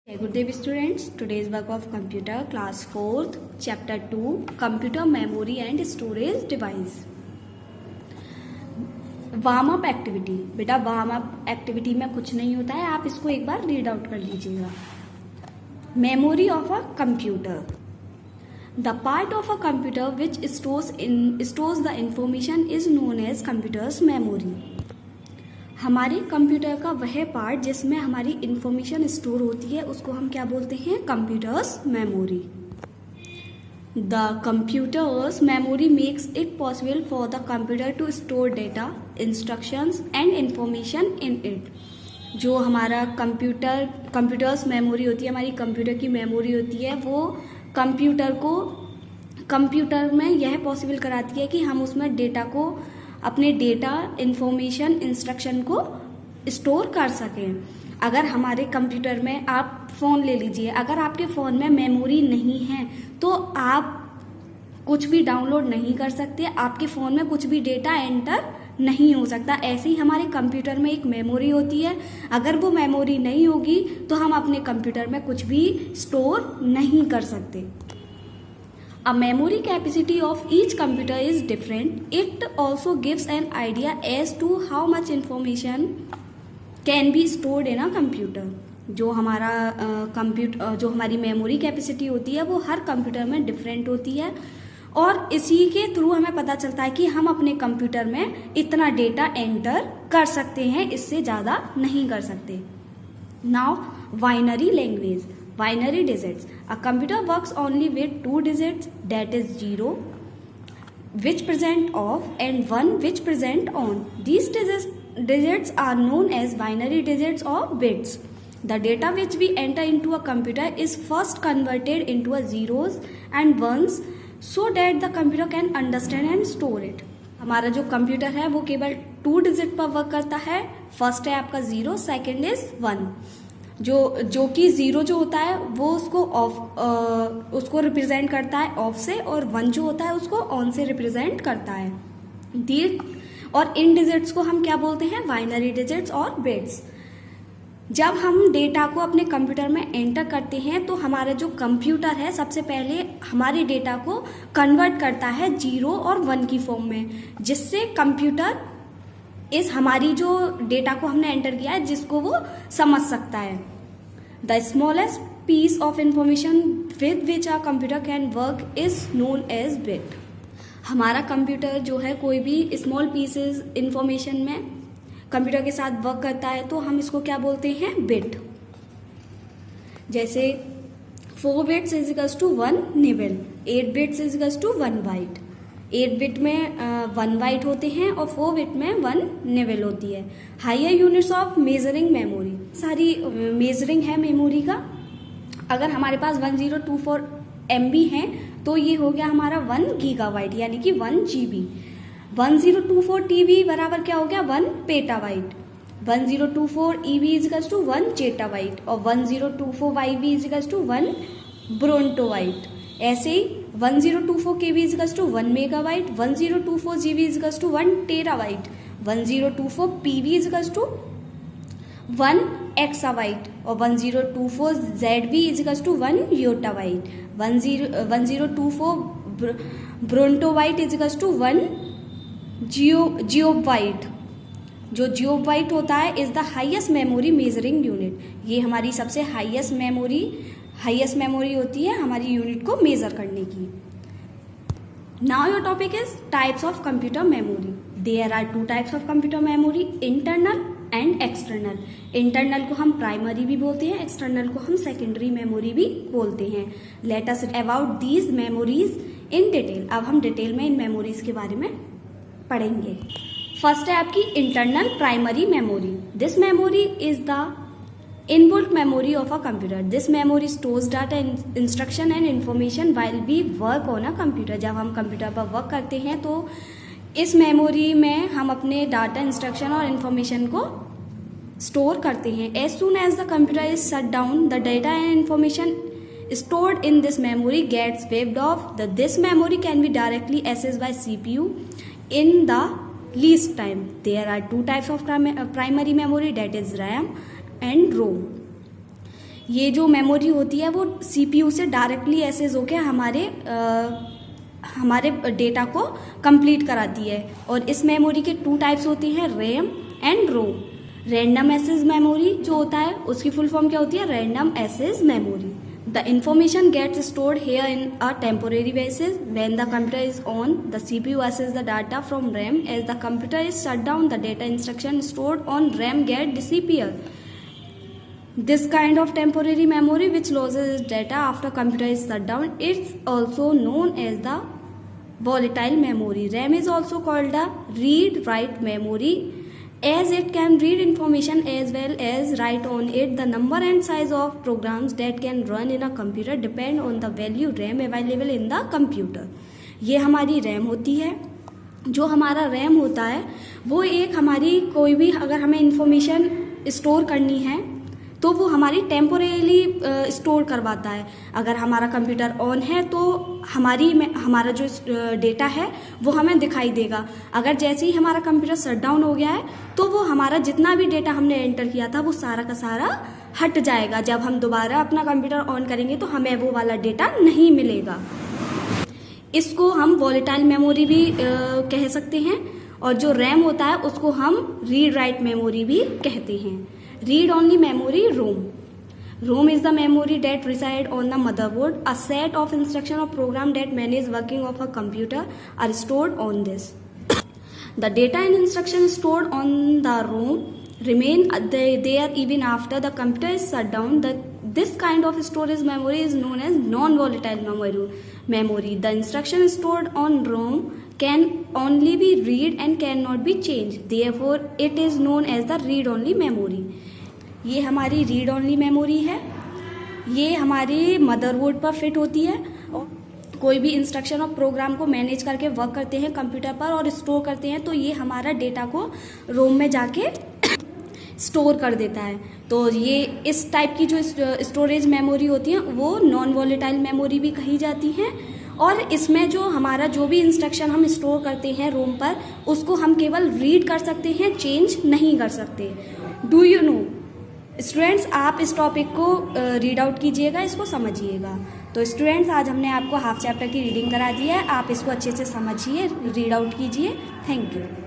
Good day students. Today's work of computer class 4th chapter 2 computer memory and storage device. Warm up activity. बेटा warm up activity में कुछ नहीं होता है, आप इसको एक बार रीड आउट कर लीजिएगा. Memory of a computer. The part of a computer which stores the information is known as computer's memory. हमारे कंप्यूटर का वह पार्ट जिसमें हमारी इंफॉर्मेशन स्टोर होती है उसको हम क्या बोलते हैं? Computer's memory. The computer's memory makes it possible for the computer to store data, instructions and information in it. जो हमारा कंप्यूटर्स मेमोरी होती है, हमारी कंप्यूटर की मेमोरी होती है, वो कंप्यूटर में यह पॉसिबल कराती है कि हम उसमें अपने डेटा, इंफॉर्मेशन, इंस्ट्रक्शन को स्टोर कर सकें. अगर हमारे कंप्यूटर में, आप फ़ोन ले लीजिए, अगर आपके फ़ोन में मेमोरी नहीं है तो आप कुछ भी डाउनलोड नहीं कर सकते, आपके फ़ोन में कुछ भी डेटा एंटर नहीं हो सकता. ऐसे ही हमारे कंप्यूटर में एक मेमोरी होती है, अगर वो मेमोरी नहीं होगी तो हम अपने कंप्यूटर में कुछ भी स्टोर नहीं कर सकते. A memory capacity of each computer is different. It also gives an idea as to how much information can be stored in a computer. जो हमारी मेमोरी कैपेसिटी होती है वो हर कंप्यूटर में डिफरेंट होती है और इसी के थ्रू हमें पता चलता है कि हम अपने कंप्यूटर में इतना डेटा एंटर कर सकते हैं, इससे ज़्यादा नहीं कर सकते. Now binary language. Binary digits. A computer works only with two digits, that is 0 which present off and 1 which present on. These digits are known as binary digits or bits. The data which we enter into a computer is first converted into a zeros and ones so that the computer can understand and store it. हमारा जो computer है वो केवल 2 digit पर work करता है. First है आपका 0, सेकेंड इज 1. जो कि 0 जो होता है वो उसको रिप्रेजेंट करता है ऑफ से, और 1 जो होता है उसको ऑन से रिप्रेजेंट करता है. और इन डिजिट्स को हम क्या बोलते हैं? बाइनरी डिजिट्स और बिट्स. जब हम डेटा को अपने कंप्यूटर में एंटर करते हैं तो हमारा जो कंप्यूटर है सबसे पहले हमारे डेटा को कन्वर्ट करता है 0 और 1 की फॉर्म में, जिससे कंप्यूटर हमारी जो डेटा को हमने एंटर किया है जिसको वो समझ सकता है. The smallest piece of information with which a computer can work is known as bit. हमारा कंप्यूटर जो है कोई भी स्मॉल पीसेस इंफॉर्मेशन में कंप्यूटर के साथ वर्क करता है तो हम इसको क्या बोलते हैं? बिट. जैसे 4 bits is equals to 1 nibble, 8 bits is equals to 1 byte. 8 bit में 1 बाइट होते हैं और 4 बिट में 1 निबल होती है. Higher units of measuring memory. सारी मेजरिंग है मेमोरी का. अगर हमारे पास 1024 MB है तो ये हो गया हमारा 1 गीगाबाइट यानी कि 1 GB. 1024 TB बराबर क्या हो गया? 1 petabyte. 1024 EB is equals to 1 zettabyte और 1024 YB is equals to 1 brontobyte. ऐसे ही 1024 KB is equals to 1 megabyte, 1024 GB is equals to 1 terabyte, 1024 PB is equals to 1 exabyte और 1024 ZB is equals to 1 yottabyte. 1024 brontobyte is equals to 1 geopbyte. जो geopbyte होता है is the highest memory measuring unit. ये हमारी सबसे highest memory होती है हमारी यूनिट को मेजर करने की. Now your topic is types of computer memory. There are 2 types of computer memory, internal and external. Internal को हम प्राइमरी भी बोलते हैं, एक्सटर्नल को हम सेकेंडरी मेमोरी भी बोलते हैं. Let us about these memories in detail. अब हम डिटेल में इन मेमोरीज के बारे में पढ़ेंगे. फर्स्ट है आपकी internal primary memory. This memory is the inbuilt memory of a computer. This memory stores data, instruction and information while we work on a computer. जब हम कंप्यूटर पर वर्क करते हैं तो इस मेमोरी में हम अपने डाटा, इंस्ट्रक्शन और इन्फॉर्मेशन को स्टोर करते हैं. As soon as the computer is shut down, the data and information stored in this memory gets wiped off. This memory can be directly accessed by CPU in the least time. There are 2 types of primary memory, that is RAM and ROM. ये जो memory होती है वो CPU से directly access होकर हमारे data को complete कराती है। और इस मेमोरी के 2 टाइप्स होती हैं, RAM and ROM. Random access memory जो होता है उसकी फुल फॉर्म क्या होती है, random access memory. The information gets stored here in a temporary basis. When the computer is on, the CPU accesses the data from RAM. As the computer is shut down, the data instruction stored on RAM get disappear. This kind of temporary memory which loses its data after computer is shut down, it's also known as the volatile memory. RAM is also called the read-write memory, as it can read information as well as write on it. The number and size of programs that can run in a computer depend on the value RAM available in the computer. ये हमारी RAM होती है। जो हमारा RAM होता है वो एक हमारी कोई भी अगर हमें इंफॉर्मेशन स्टोर करनी है तो वो हमारी टेम्पोरेली स्टोर करवाता है। अगर हमारा कंप्यूटर ऑन है तो हमारा जो डेटा है वो हमें दिखाई देगा। अगर जैसे ही हमारा कंप्यूटर शट डाउन हो गया है तो वो हमारा जितना भी डेटा हमने एंटर किया था वो सारा का सारा हट जाएगा। जब हम दोबारा अपना कंप्यूटर ऑन करेंगे तो हमें वो वाला डेटा नहीं मिलेगा। इसको हम वॉलेटाइल मेमोरी भी कह सकते हैं। और जो रैम होता है उसको हम रीड राइट मेमोरी भी कहते हैं। Read only memory, ROM. ROM is the memory that reside on the motherboard. A set of instruction or program that manage working of a computer are stored on this. The data and instruction stored on the ROM remain there even after the computer is shut down. This kind of storage memory is known as non-volatile memory. The instruction stored on ROM can only be read and cannot be changed. Therefore, it is known as the read-only memory. ये हमारी read only memory है। ये हमारे motherboard पर fit होती है और कोई भी इंस्ट्रक्शन और प्रोग्राम को मैनेज करके वर्क करते हैं कंप्यूटर पर और स्टोर करते हैं तो ये हमारा डेटा को रोम में जाके स्टोर कर देता है। तो ये इस टाइप की जो स्टोरेज मेमोरी होती है वो नॉन वॉलेटाइल मेमोरी भी कही जाती हैं। और इसमें जो हमारा जो भी इंस्ट्रक्शन हम स्टोर करते हैं रोम पर उसको हम केवल रीड कर सकते हैं, चेंज नहीं कर सकते। डू यू नो स्टूडेंट्स, आप इस टॉपिक को रीड आउट कीजिएगा, इसको समझिएगा। तो स्टूडेंट्स आज हमने आपको हाफ चैप्टर की रीडिंग करा दी है, आप इसको अच्छे से समझिए, रीड आउट कीजिए। Thank you.